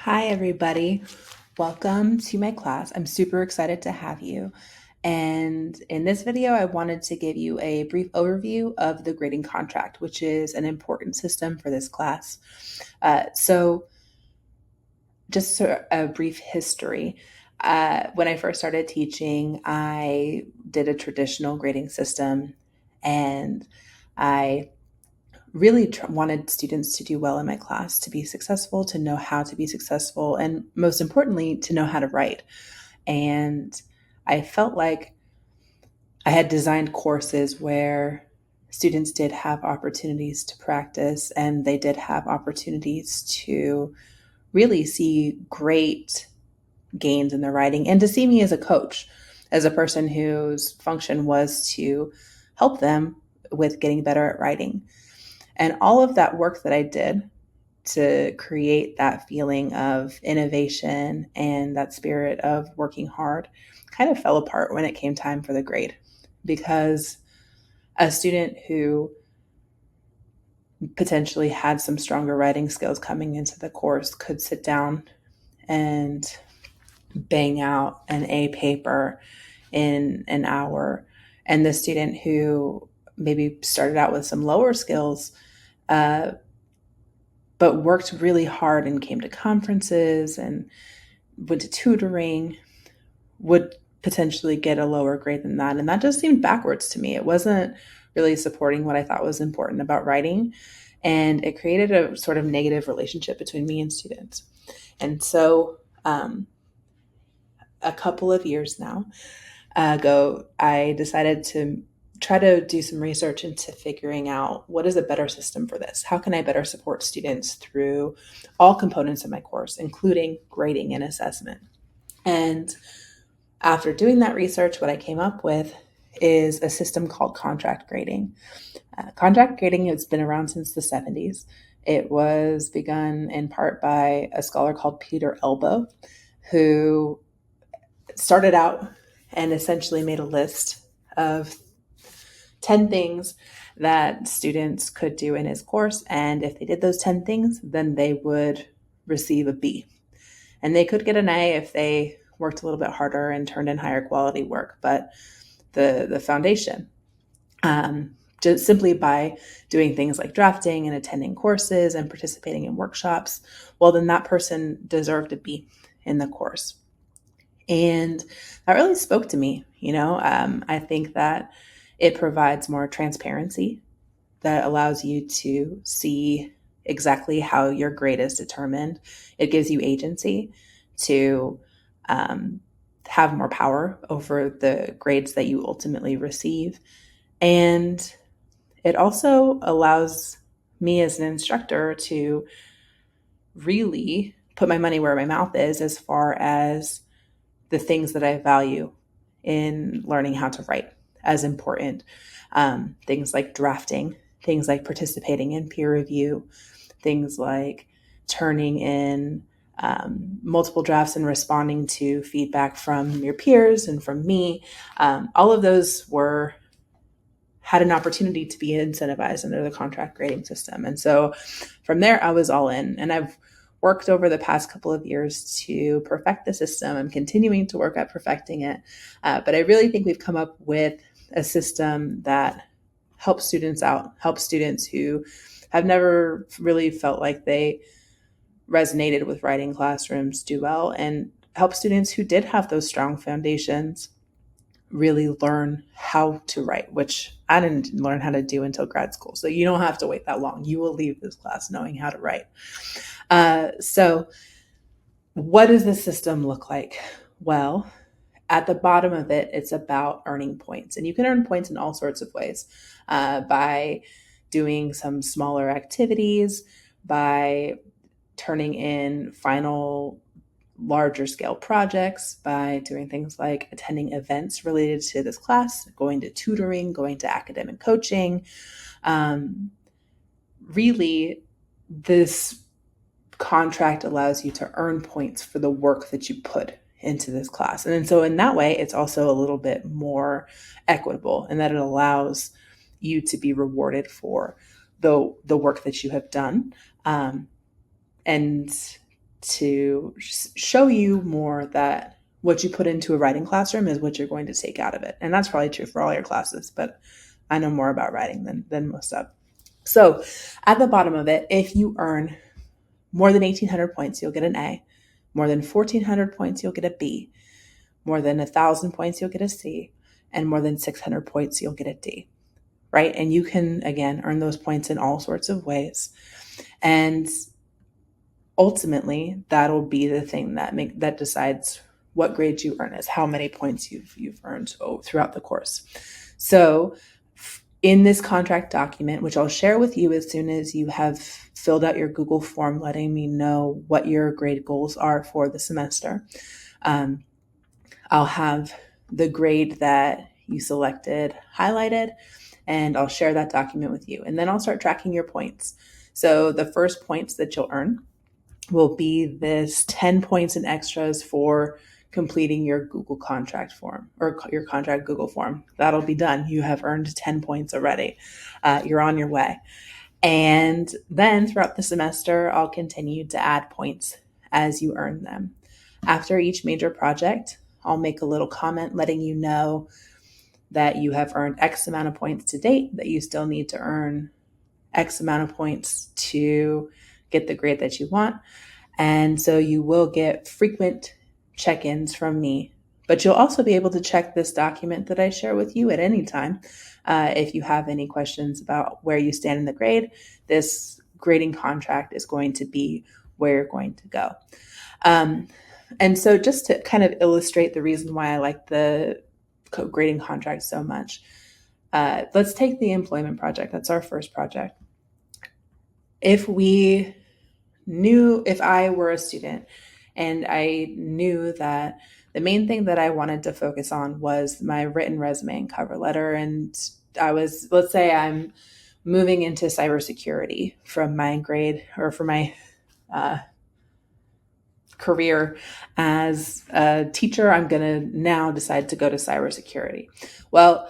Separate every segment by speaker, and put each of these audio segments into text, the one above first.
Speaker 1: Hi, everybody. Welcome to my class. I'm super excited to have you. And in this video, I wanted to give you a brief overview of the grading contract, which is an important system for this class. So, just a brief history. When I first started teaching, I did a traditional grading system, and I really wanted students to do well in my class, to be successful, to know how to be successful, and most importantly, to know how to write. And I felt like I had designed courses where students did have opportunities to practice and they did have opportunities to really see great gains in their writing and to see me as a coach, as a person whose function was to help them with getting better at writing. And all of that work that I did to create that feeling of innovation and that spirit of working hard kind of fell apart when it came time for the grade. Because a student who potentially had some stronger writing skills coming into the course could sit down and bang out an A paper in an hour. And the student who maybe started out with some lower skills, but worked really hard and came to conferences and went to tutoring would potentially get a lower grade than that. And that just seemed backwards to me. It wasn't really supporting what I thought was important about writing. And it created a sort of negative relationship between me and students. And so, a couple of years now ago, I decided to try to do some research into figuring out what is a better system for this. How can I better support students through all components of my course, including grading and assessment? And after doing that research, what I came up with is a system called contract grading. Contract grading has been around since the 70s. It was begun in part by a scholar called Peter Elbow, who started out and essentially made a list of 10 things that students could do in his course. And if they did those 10 things, then they would receive a B. And they could get an A if they worked a little bit harder and turned in higher quality work. But the foundation, just simply by doing things like drafting and attending courses and participating in workshops, well, then that person deserved a B in the course. And that really spoke to me. I think that it provides more transparency that allows you to see exactly how your grade is determined. It gives you agency to have more power over the grades that you ultimately receive. And it also allows me as an instructor to really put my money where my mouth is as far as the things that I value in learning how to write as important. Things like drafting, things like participating in peer review, things like turning in multiple drafts and responding to feedback from your peers and from me. All of those had an opportunity to be incentivized under the contract grading system. And so from there, I was all in. And I've worked over the past couple of years to perfect the system. I'm continuing to work at perfecting it. But I really think we've come up with a system that helps students out, helps students who have never really felt like they resonated with writing classrooms do well, and help students who did have those strong foundations really learn how to write, which I didn't learn how to do until grad school. So you don't have to wait that long. You will leave this class knowing how to write. So what does the system look like? Well, at the bottom of it, it's about earning points. And you can earn points in all sorts of ways, by doing some smaller activities, by turning in final larger scale projects, by doing things like attending events related to this class, going to tutoring, going to academic coaching. Really, this contract allows you to earn points for the work that you put into this class. And so in that way, it's also a little bit more equitable in that it allows you to be rewarded for the work that you have done. And to show you more that what you put into a writing classroom is what you're going to take out of it. And that's probably true for all your classes, but I know more about writing than most of. So at the bottom of it, if you earn more than 1,800 points, you'll get an A. More than 1,400 points, you'll get a B. More than 1,000 points, you'll get a C. And more than 600 points, you'll get a D. Right? And you can, again, earn those points in all sorts of ways. And ultimately, that'll be the thing that decides what grade you earn, is how many points you've earned throughout the course. So in this contract document, which I'll share with you as soon as you have filled out your Google form letting me know what your grade goals are for the semester, I'll have the grade that you selected highlighted, and I'll share that document with you. And then I'll start tracking your points. So the first points that you'll earn will be this 10 points in extras for completing your Google contract form, or your contract Google form. That'll be done. You have earned 10 points already. You're on your way. And then throughout the semester, I'll continue to add points as you earn them. After each major project, I'll make a little comment letting you know that you have earned X amount of points to date, that you still need to earn X amount of points to get the grade that you want. And so you will get frequent check-ins from me, but you'll also be able to check this document that I share with you at any time. If you have any questions about where you stand in the grade, this grading contract is going to be where you're going to go. And so just to kind of illustrate the reason why I like the grading contract so much, let's take the employment project. That's our first project. If I were a student and I knew that the main thing that I wanted to focus on was my written resume and cover letter, and let's say I'm moving into cybersecurity from my grade or for my career as a teacher, I'm going to now decide to go to cybersecurity. Well,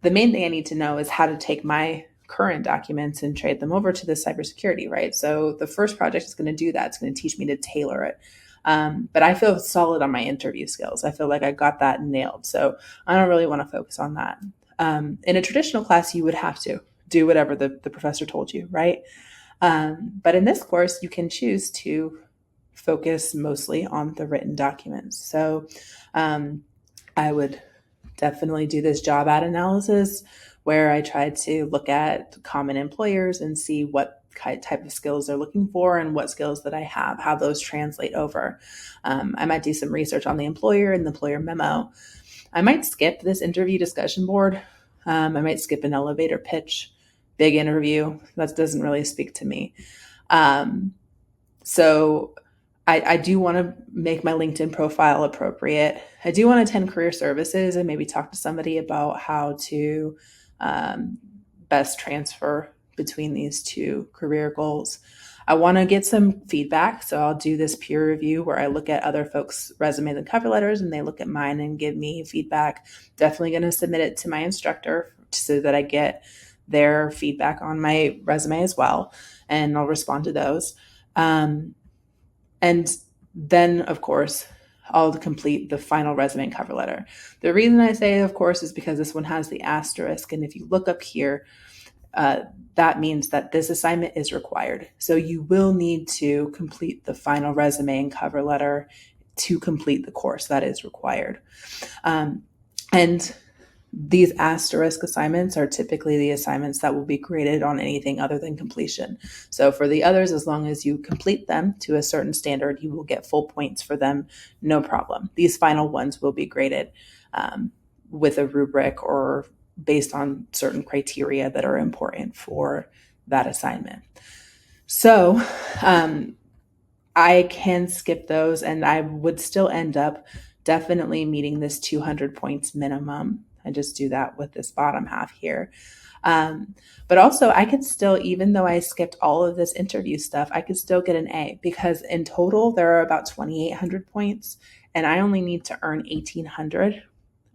Speaker 1: the main thing I need to know is how to take my current documents and trade them over to the cybersecurity, right? So the first project is going to do that. It's going to teach me to tailor it. But I feel solid on my interview skills. I feel like I got that nailed. So I don't really want to focus on that. In a traditional class, you would have to do whatever the professor told you, right? But in this course, you can choose to focus mostly on the written documents. So I would definitely do this job ad analysis where I tried to look at common employers and see what type of skills they're looking for and what skills that I have, how those translate over. I might do some research on the employer and the employer memo. I might skip this interview discussion board. I might skip an elevator pitch, big interview. That doesn't really speak to me. So I do want to make my LinkedIn profile appropriate. I do want to attend career services and maybe talk to somebody about how to best transfer between these two career goals. I want to get some feedback, so I'll do this peer review where I look at other folks' resumes and cover letters, and they look at mine and give me feedback. Definitely going to submit it to my instructor so that I get their feedback on my resume as well, and I'll respond to those. And then, of course, I'll complete the final resume and cover letter. The reason I say, of course, is because this one has the asterisk. And if you look up here, that means that this assignment is required. So you will need to complete the final resume and cover letter to complete the course. That is required. And these asterisk assignments are typically the assignments that will be graded on anything other than completion. So for the others, as long as you complete them to a certain standard, you will get full points for them, no problem. These final ones will be graded with a rubric or based on certain criteria that are important for that assignment. So I can skip those and I would still end up definitely meeting this 200 points minimum. I just do that with this bottom half here. But also I could still, even though I skipped all of this interview stuff, I could still get an A because in total there are about 2,800 points and I only need to earn 1,800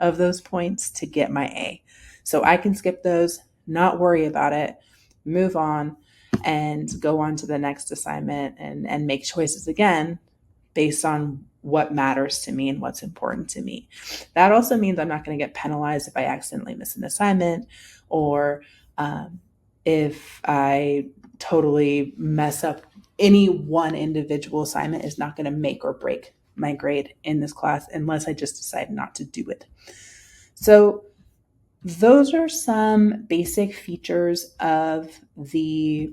Speaker 1: of those points to get my A. So I can skip those, not worry about it, move on and go on to the next assignment and make choices again based on what matters to me and what's important to me. That also means I'm not going to get penalized if I accidentally miss an assignment, or if I totally mess up. Any one individual assignment is not going to make or break my grade in this class unless I just decide not to do it. So those are some basic features of the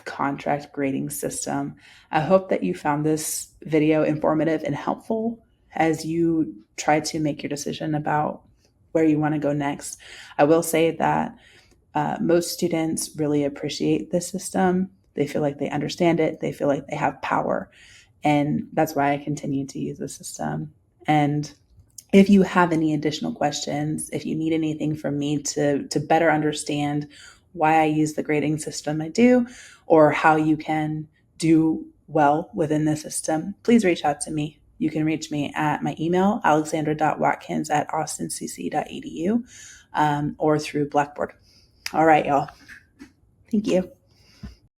Speaker 1: contract grading system. I hope that you found this video informative and helpful as you try to make your decision about where you want to go next. I will say that most students really appreciate this system. They feel like they understand it. They feel like they have power. And that's why I continue to use the system. And if you have any additional questions, if you need anything from me to better understand why I use the grading system I do, or how you can do well within the system, please reach out to me. You can reach me at my email, alexandra.watkins@austincc.edu, or through Blackboard. All right, y'all. Thank you.